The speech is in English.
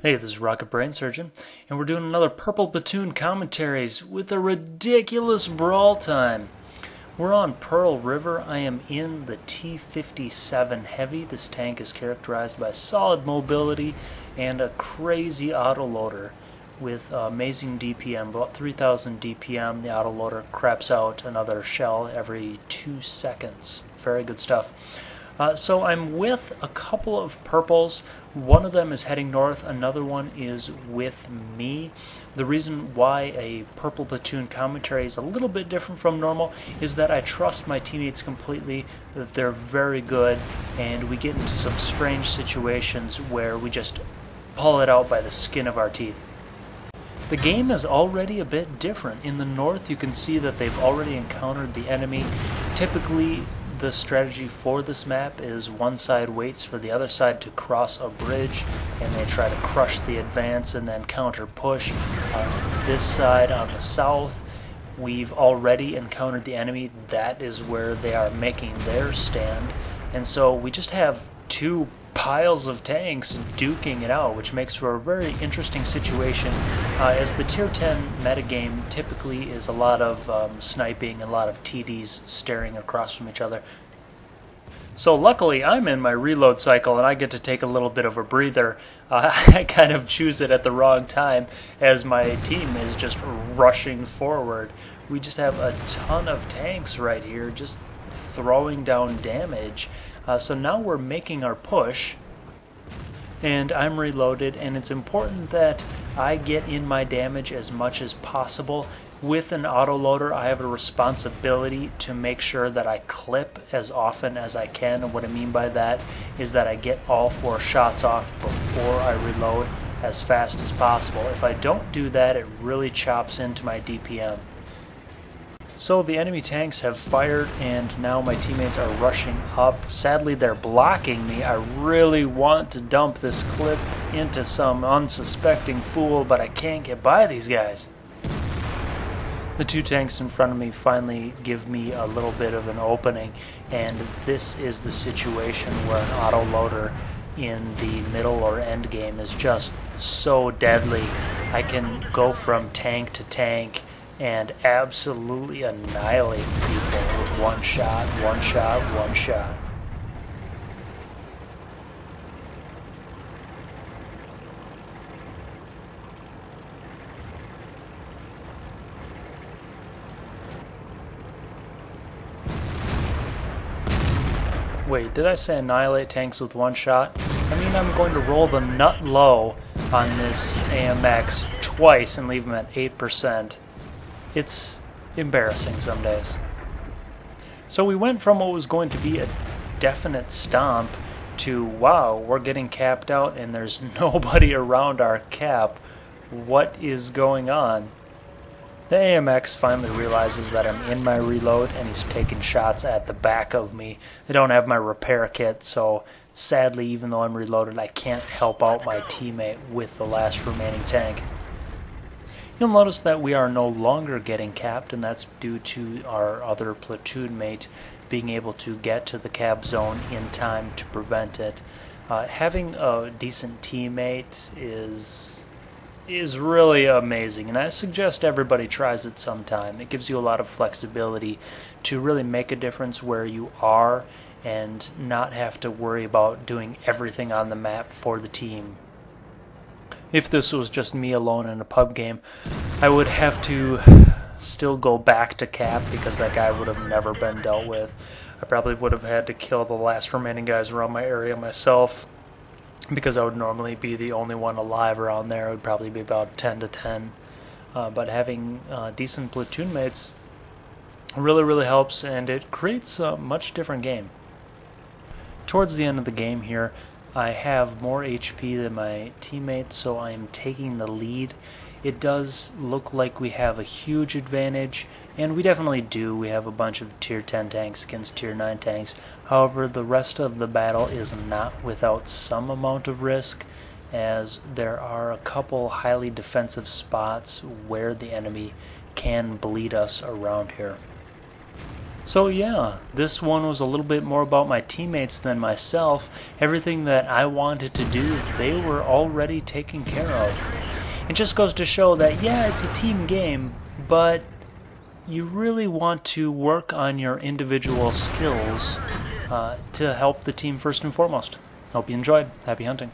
Hey, this is Rocket Brain Surgeon, and we're doing another Purple Platoon commentaries with a ridiculous brawl time. We're on Pearl River. I am in the T57 Heavy. This tank is characterized by solid mobility and a crazy autoloader with amazing DPM, about 3,000 DPM. The autoloader craps out another shell every 2 seconds. Very good stuff. So I'm with a couple of purples. One of them is heading north, another one is with me. The reason why a Purple Platoon commentary is a little bit different from normal is that I trust my teammates completely, that they're very good, and we get into some strange situations where we just pull it out by the skin of our teeth. The game is already a bit different. In the north, you can see that they've already encountered the enemy. Typically, the strategy for this map is one side waits for the other side to cross a bridge and they try to crush the advance and then counter push. This side on the south, we've already encountered the enemy. That is where they are making their stand, and so we just have two piles of tanks duking it out, which makes for a very interesting situation, as the tier 10 metagame typically is a lot of sniping and a lot of TDs staring across from each other. So luckily I'm in my reload cycle and I get to take a little bit of a breather. I kind of choose it at the wrong time as my team is just rushing forward. We just have a ton of tanks right here just throwing down damage. So now we're making our push, and I'm reloaded, and it's important that I get in my damage as much as possible. With an autoloader, I have a responsibility to make sure that I clip as often as I can, and what I mean by that is that I get all 4 shots off before I reload as fast as possible. If I don't do that, it really chops into my DPM. So the enemy tanks have fired and now my teammates are rushing up. Sadly, they're blocking me. I really want to dump this clip into some unsuspecting fool, but I can't get by these guys. The 2 tanks in front of me finally give me a little bit of an opening, and this is the situation where an autoloader in the middle or end game is just so deadly. I can go from tank to tank and absolutely annihilate people with one shot, one shot, one shot. Wait, did I say annihilate tanks with one shot? I mean, I'm going to roll the nut low on this AMX twice and leave them at 8%. It's embarrassing some days. So we went from what was going to be a definite stomp to, wow, we're getting capped out and there's nobody around our cap. What is going on? The AMX finally realizes that I'm in my reload and he's taking shots at the back of me. I don't have my repair kit, so sadly, even though I'm reloaded, I can't help out my teammate with the last remaining tank. You'll notice that we are no longer getting capped, and that's due to our other platoon mate being able to get to the cap zone in time to prevent it. Having a decent teammate is really amazing, and I suggest everybody tries it sometime. It gives you a lot of flexibility to really make a difference where you are and not have to worry about doing everything on the map for the team. If this was just me alone in a pub game, I would have to still go back to cap because that guy would have never been dealt with. I probably would have had to kill the last remaining guys around my area myself because I would normally be the only one alive around there. It would probably be about 10 to 10. But having decent platoon mates really helps, and it creates a much different game. Towards the end of the game here, I have more HP than my teammates, so I am taking the lead. It does look like we have a huge advantage, and we definitely do. We have a bunch of tier 10 tanks against tier 9 tanks. However, the rest of the battle is not without some amount of risk, as there are a couple highly defensive spots where the enemy can bleed us around here. So yeah, this one was a little bit more about my teammates than myself. Everything that I wanted to do, they were already taken care of. It just goes to show that, yeah, it's a team game, but you really want to work on your individual skills to help the team first and foremost. Hope you enjoyed. Happy hunting.